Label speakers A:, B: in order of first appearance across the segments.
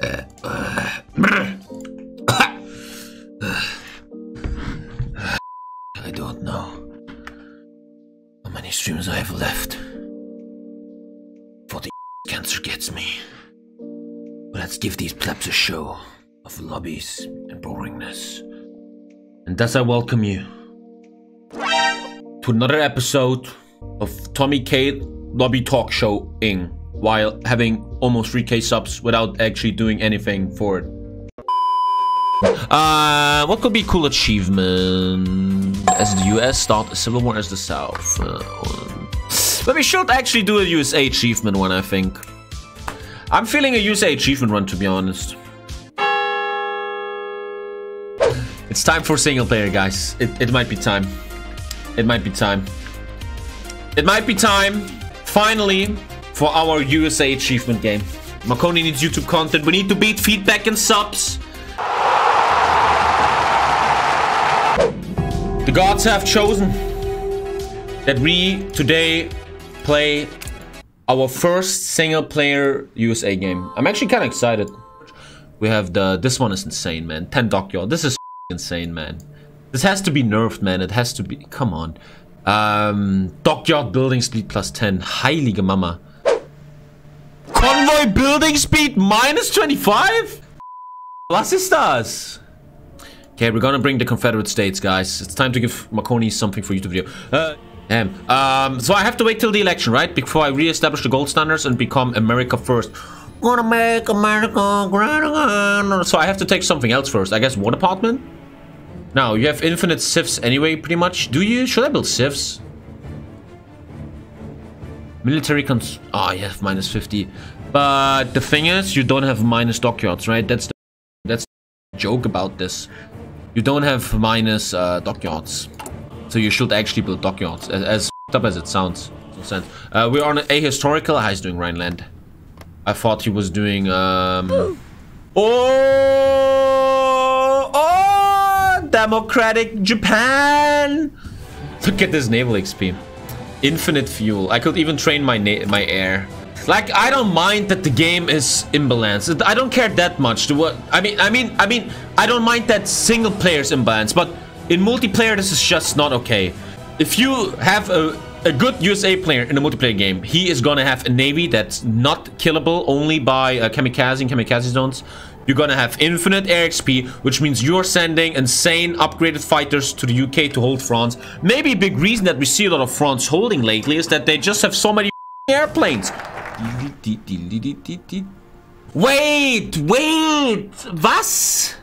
A: I don't know how many streams I have left before the cancer gets me. But let's give these plebs a show of lobbies and boringness. And thus I welcome you to another episode of TommyKay lobby talk show-ing while having almost 3K subs without actually doing anything for it. What could be a cool achievement? As the US start a civil war as the South. But we should actually do a USA achievement one, I think. I'm feeling a USA achievement run, to be honest. It's time for single player, guys. It might be time. It might be time. It might be time, finally, for our USA achievement game. Makoni needs YouTube content. We need to beat feedback and subs. The gods have chosen that we today play our first single player USA game. I'm actually kind of excited. We have this one is insane, man. 10 dockyard. This is insane, man. This has to be nerfed, man. It has to be. Come on. Dockyard building speed plus 10. Heilige Mama. Convoy building speed minus 25? Was ist das? Okay, we're gonna bring the Confederate States, guys. It's time to give Makoni something for YouTube video. Damn. So I have to wait till the election, right? Before I re-establish the gold standards and become America first. Gonna make America great again. So I have to take something else first. I guess War Department? Now, you have infinite civs anyway, pretty much. Do you? Should I build civs? Military cons... Oh, you have minus 50. But the thing is, you don't have minus dockyards, right? That's the joke about this. You don't have minus dockyards. So you should actually build dockyards. As up as it sounds. No sense. We're on a historical... He's doing Rhineland. I thought he was doing... Democratic Japan! Look at this naval XP. Infinite fuel. I could even train my air. Like, I don't mind that the game is imbalanced. I don't care that much. I mean, I don't mind that single player's imbalanced, but in multiplayer, this is just not okay. If you have a good USA player in a multiplayer game, he is gonna have a navy that's not killable only by kamikaze and kamikaze zones. You're gonna have infinite air XP, which means you're sending insane upgraded fighters to the UK to hold France. Maybe a big reason that we see a lot of France holding lately is that they just have so many airplanes. Wait, was?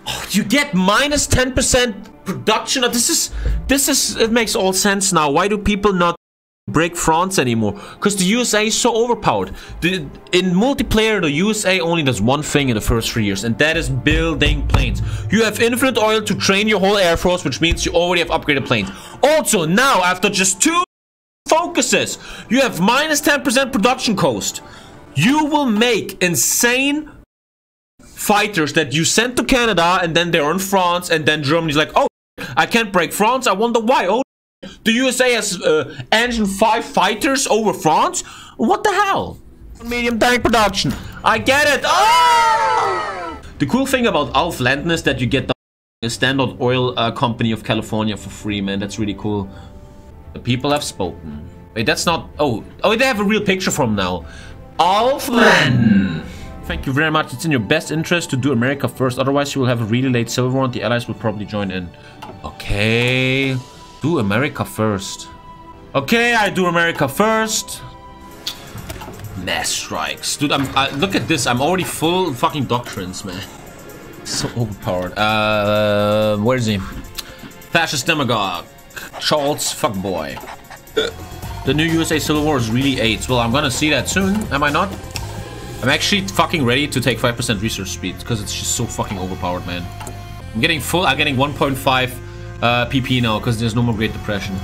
A: Oh, you get minus 10% production. This is, it makes all sense now. Why do people not break France anymore? Because the USA is so overpowered. In multiplayer, the USA only does one thing in the first 3 years, and that is building planes. You have infinite oil to train your whole air force, which means you already have upgraded planes. Also, now, after just 2 focuses, you have minus 10% production cost. You will make insane fighters that you send to Canada, and then they're in France, and then Germany's like, oh, I can't break France. I wonder why. Oh, the USA has engine 5 fighters over France? What the hell? Medium tank production. I get it. Oh! The cool thing about Alf Landon is that you get the Standard Oil Company of California for free, man. That's really cool. The people have spoken. Wait, that's not... Oh, they have a real picture from now. Alf Landon. Thank you very much. It's in your best interest to do America first. Otherwise, you will have a really late civil war and the Allies will probably join in. Okay. Do America first. Okay, I do America first. Mass strikes. Dude, look at this. I'm already full fucking doctrines, man. So overpowered. Where is he? Fascist demagogue. Charles fuckboy. The new USA Civil War is really AIDS. Well, I'm gonna see that soon. Am I not? I'm actually fucking ready to take 5% research speed because it's just so fucking overpowered, man. I'm getting 1.5 PP now because there's no more Great Depression.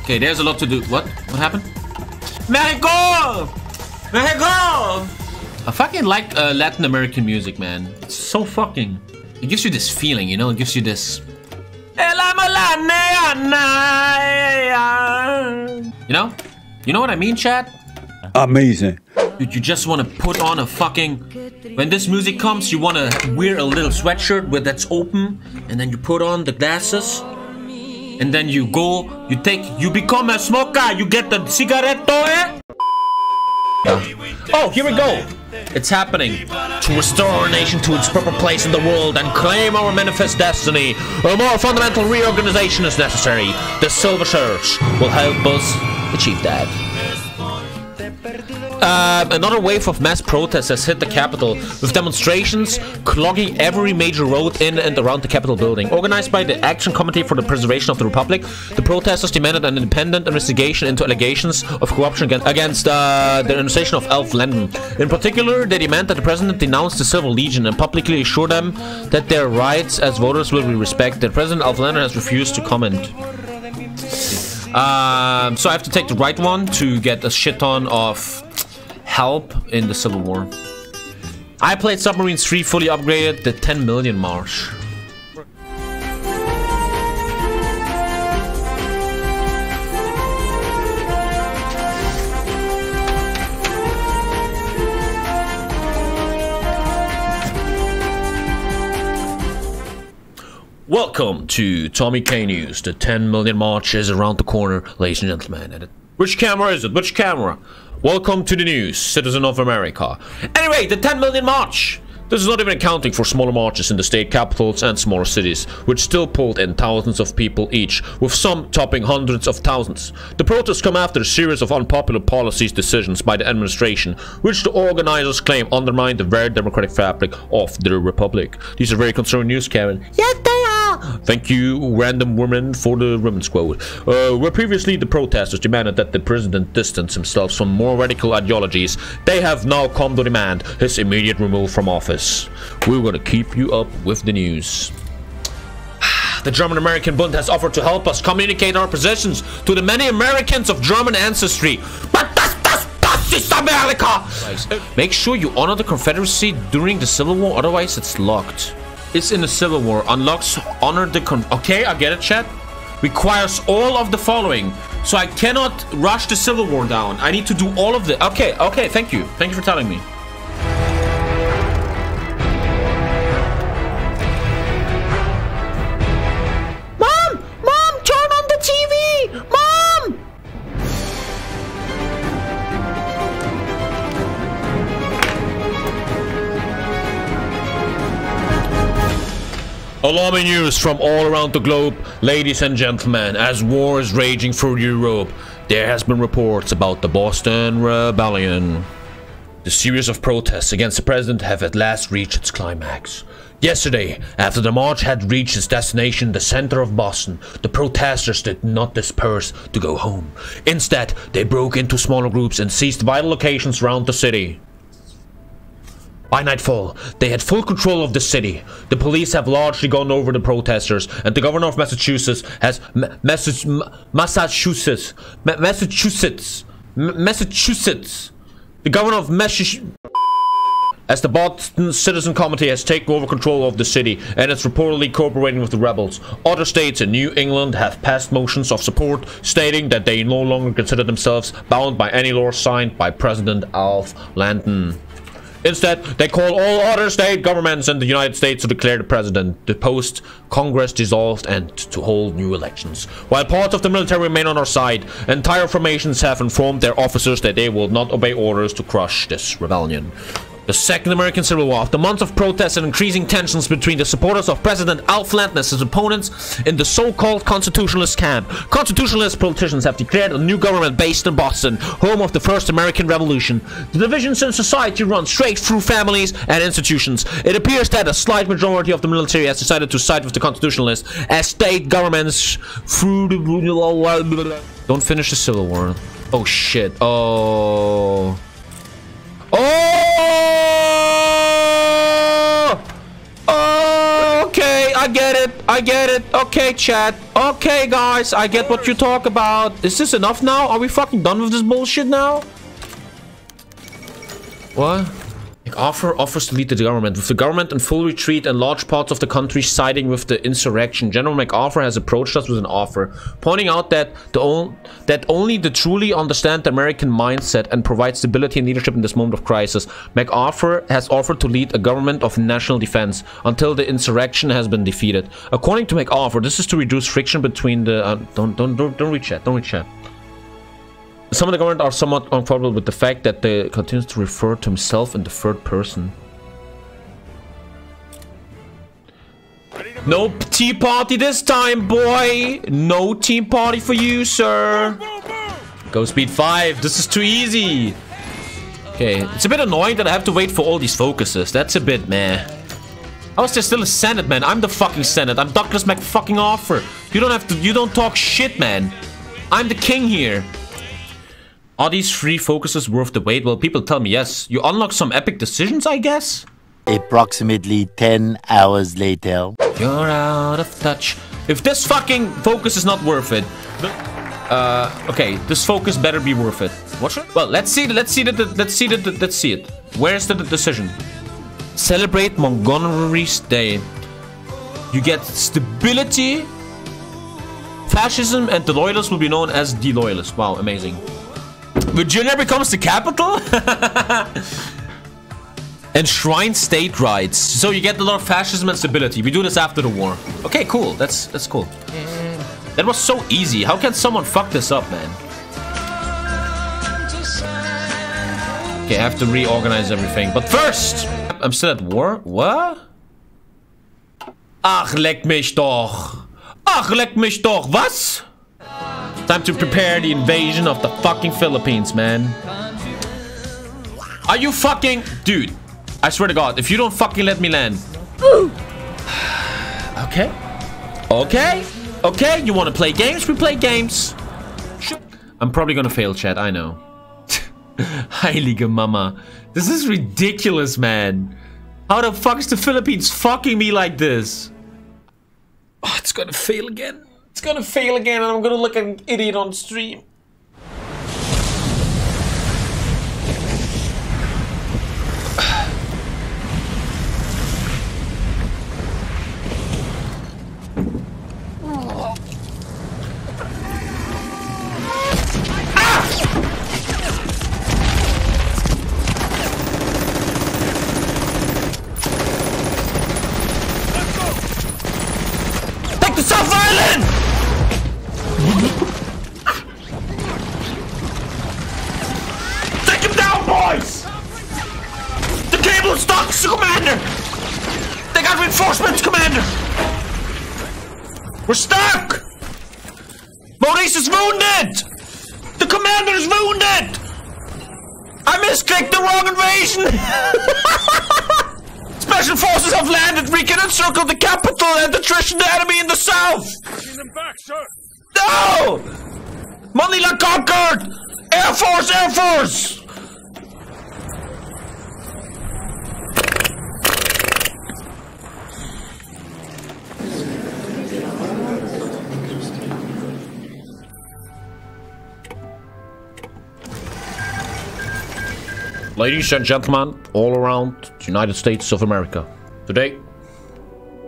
A: Okay, there's a lot to do. What happened? Mexico! Mexico! I fucking like Latin American music, man. It's so fucking... It gives you this feeling, you know? It gives you this... You know? You know what I mean, chat?
B: Amazing.
A: Dude, you just want to put on a fucking... When this music comes, you want to wear a little sweatshirt where that's open. And then you put on the glasses. And then you go, you become a smoker. You get the cigaretto, eh? Oh, here we go. It's happening. To restore our nation to its proper place in the world and claim our manifest destiny, a more fundamental reorganization is necessary. The Silver Shirts will help us achieve that. Another wave of mass protests has hit the capital, with demonstrations clogging every major road in and around the Capitol building. Organized by the Action Committee for the Preservation of the Republic, the protesters demanded an independent investigation into allegations of corruption against the administration of Elf London. In particular, they demand that the president denounce the Civil Legion and publicly assure them that their rights as voters will be respected. President Elf London has refused to comment. So I have to take the right one to get a shit ton of help in the Civil War. I played Submarines 3 fully upgraded, the 10 million march. Welcome to TommyKay News. The 10 million march is around the corner, ladies and gentlemen. Which camera is it? Which camera? Welcome to the news, citizen of America. Anyway, the 10 million march. This is not even accounting for smaller marches in the state capitals and smaller cities, which still pulled in thousands of people each, with some topping hundreds of thousands. The protests come after a series of unpopular policies decisions by the administration, which the organizers claim undermine the very democratic fabric of the republic. These are very concerning news, Karen. Yes, they are! Thank you, random woman, for the women's quote. Where previously the protesters demanded that the president distance himself from more radical ideologies, they have now come to demand his immediate removal from office. We're gonna keep you up with the news. The German-American Bund has offered to help us communicate our positions to the many Americans of German ancestry. But das ist America! Make sure you honor the Confederacy during the Civil War, otherwise it's locked. It's in the Civil War. Unlocks honor the Okay, I get it, chat. Requires all of the following. So I cannot rush the Civil War down. I need to do all of the... Okay, thank you. Thank you for telling me. Alarming news from all around the globe, ladies and gentlemen. As war is raging through Europe, there has been reports about the Boston Rebellion. The series of protests against the president have at last reached its climax. Yesterday, after the march had reached its destination, the center of Boston, the protesters did not disperse to go home. Instead, they broke into smaller groups and seized vital locations around the city. By nightfall, they had full control of the city. The police have largely gone over the protesters, and the governor of Massachusetts has the governor of as the Boston Citizen Committee has taken over control of the city, and it's reportedly cooperating with the rebels. Other states in New England have passed motions of support, stating that they no longer consider themselves bound by any law signed by President Alf Landon. Instead, they call all other state governments in the United States to declare the president, depose, Congress dissolved, and to hold new elections. While parts of the military remain on our side, entire formations have informed their officers that they will not obey orders to crush this rebellion. The Second American Civil War. After months of protests and increasing tensions between the supporters of President Alf Landon and his opponents in the so-called constitutionalist camp, constitutionalist politicians have declared a new government based in Boston, home of the first American Revolution. The divisions in society run straight through families and institutions. It appears that a slight majority of the military has decided to side with the constitutionalists as state governments through the... Don't finish the Civil War. Oh shit. Oh... Okay, I get it. Okay, chat. Okay, guys, I get what you talk about. Is this enough now? Are we fucking done with this bullshit now? What? MacArthur offers to lead the government. With the government in full retreat and large parts of the country siding with the insurrection, General MacArthur has approached us with an offer, pointing out that only the truly understand the American mindset and provide stability and leadership in this moment of crisis. MacArthur has offered to lead a government of national defense until the insurrection has been defeated. According to MacArthur, this is to reduce friction between the... Don't read chat. Don't read chat. Some of the government are somewhat uncomfortable with the fact that they continues to refer to himself in the third person. No tea party this time, boy! No tea party for you, sir! Go speed 5, this is too easy! Okay, it's a bit annoying that I have to wait for all these focuses. That's a bit meh. How is there still a Senate, man? I'm the fucking Senate. I'm Douglas MacFucking-Arthur. You don't have to... You don't talk shit, man. I'm the king here. Are these 3 focuses worth the wait? Well, people tell me yes. You unlock some epic decisions, I guess?
B: Approximately 10 hours later.
A: You're out of touch. If this fucking focus is not worth it... okay, this focus better be worth it. What should... Well, let's see it. Where's the decision? Celebrate Montgomery's Day. You get stability. Fascism and the Loyalists will be known as the Loyalists. Wow, amazing. Virginia becomes the capital? Enshrine state rights. So you get a lot of fascism and stability. We do this after the war. Okay, cool. That's cool. That was so easy. How can someone fuck this up, man? Okay, I have to reorganize everything. But first, I'm still at war. What? Ach, leck mich doch. Ach, leck mich doch. Was? Time to prepare the invasion of the fucking Philippines, man. Are you fucking... Dude, I swear to God, if you don't fucking let me land. Okay. Okay. Okay, you want to play games? We play games. I'm probably gonna fail, chat, I know. Heilige Mama. This is ridiculous, man. How the fuck is the Philippines fucking me like this? Oh, it's gonna fail again. It's gonna fail again and I'm gonna look like an idiot on stream. Take the South Island! Take him down, boys! The cable stocks, Commander! They got reinforcements, Commander! We're stuck! Maurice is wounded! The Commander is wounded! I misclicked the wrong invasion! Special forces have landed! We can encircle the capital and attrition the enemy in the south!
C: Bring them back, sir!
A: No! Manila conquered! Air Force! Air Force! Ladies and gentlemen, all around the United States of America. Today,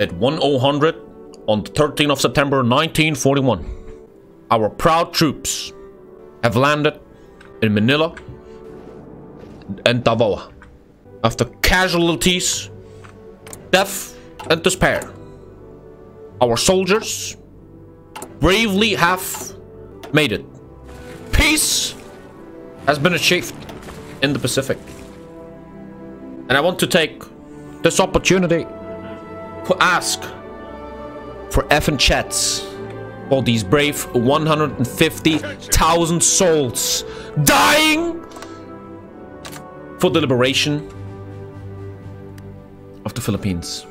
A: at 1000 on the 13th of September 1941, our proud troops have landed in Manila and Davao. After casualties, death and despair, our soldiers bravely have made it. Peace has been achieved in the Pacific. And I want to take this opportunity to ask for effing chats for these brave 150,000 souls dying for the liberation of the Philippines.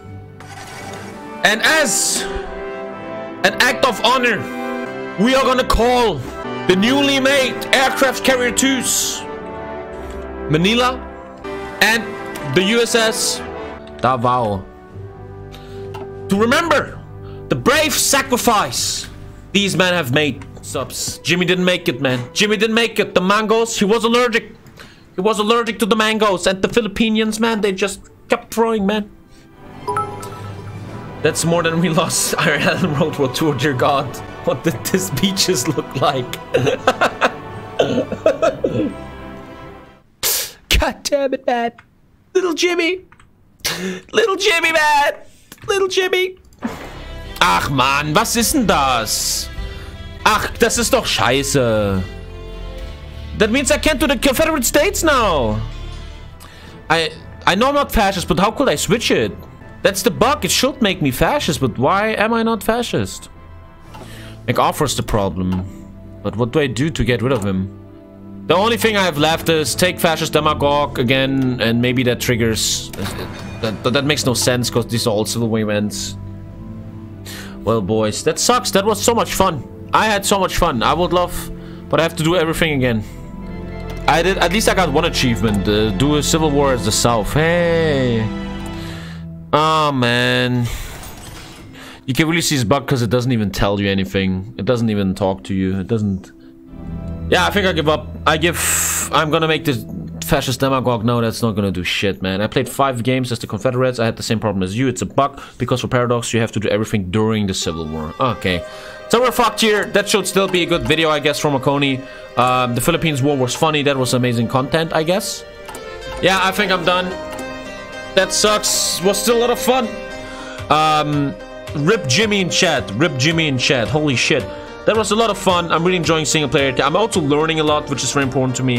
A: And as an act of honor, we are gonna call the newly made aircraft carrier 2s Manila and the USS Davao to remember the brave sacrifice these men have made. Subs. Jimmy didn't make it, man. Jimmy didn't make it. The mangoes, he was allergic. He was allergic to the mangoes, and the Filipinos, man, they just kept throwing, man. That's more than we lost Ireland World War II, dear God. What did these beaches look like? God damn it, man. Little Jimmy. Little Jimmy, man. Little Jimmy. Ach, Mann, was ist denn das? Ach, das ist doch scheiße. That means I can't do the Confederate States now. I know I'm not fascist, but how could I switch it? That's the bug. It should make me fascist, but why am I not fascist? MacArthur's the problem. But what do I do to get rid of him? The only thing I have left is take fascist demagogue again, and maybe that triggers... That makes no sense, because these are all civil war events. Well, boys, that sucks. That was so much fun. I had so much fun. I would love... But I have to do everything again. I did... At least I got one achievement. Do a civil war as the South. Hey... Oh, man. You can really see his bug because it doesn't even tell you anything. It doesn't even talk to you. It doesn't... Yeah, I think I give up. I'm gonna make this fascist demagogue. No, that's not gonna do shit, man. I played 5 games as the Confederates. I had the same problem as you. It's a bug because for Paradox, you have to do everything during the Civil War. Okay. So we're fucked here. That should still be a good video, I guess, from Oconee. The Philippines War was funny. That was amazing content, I guess. Yeah, I think I'm done. That sucks. Was still a lot of fun. Rip Jimmy in chat. Rip Jimmy in chat. Holy shit. That was a lot of fun. I'm really enjoying single player. I'm also learning a lot, which is very important to me.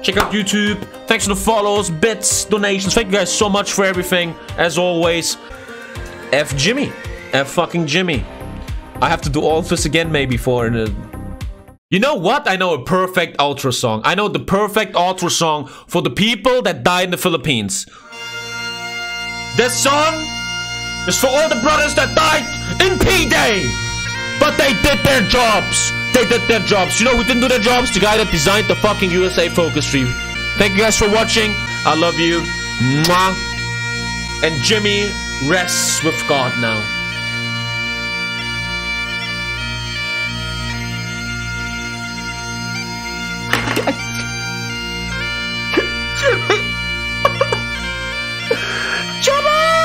A: Check out YouTube. Thanks for the follows, bits, donations. Thank you guys so much for everything. As always. F Jimmy. F fucking Jimmy. I have to do all of this again maybe for the... You know what? I know a perfect outro song. I know the perfect outro song for the people that died in the Philippines. This song is for all the brothers that died in P-Day. But they did their jobs. They did their jobs. You know who didn't do their jobs? The guy that designed the fucking USA focus tree. Thank you guys for watching. I love you. Mwah. And Jimmy rests with God now. Jimmy!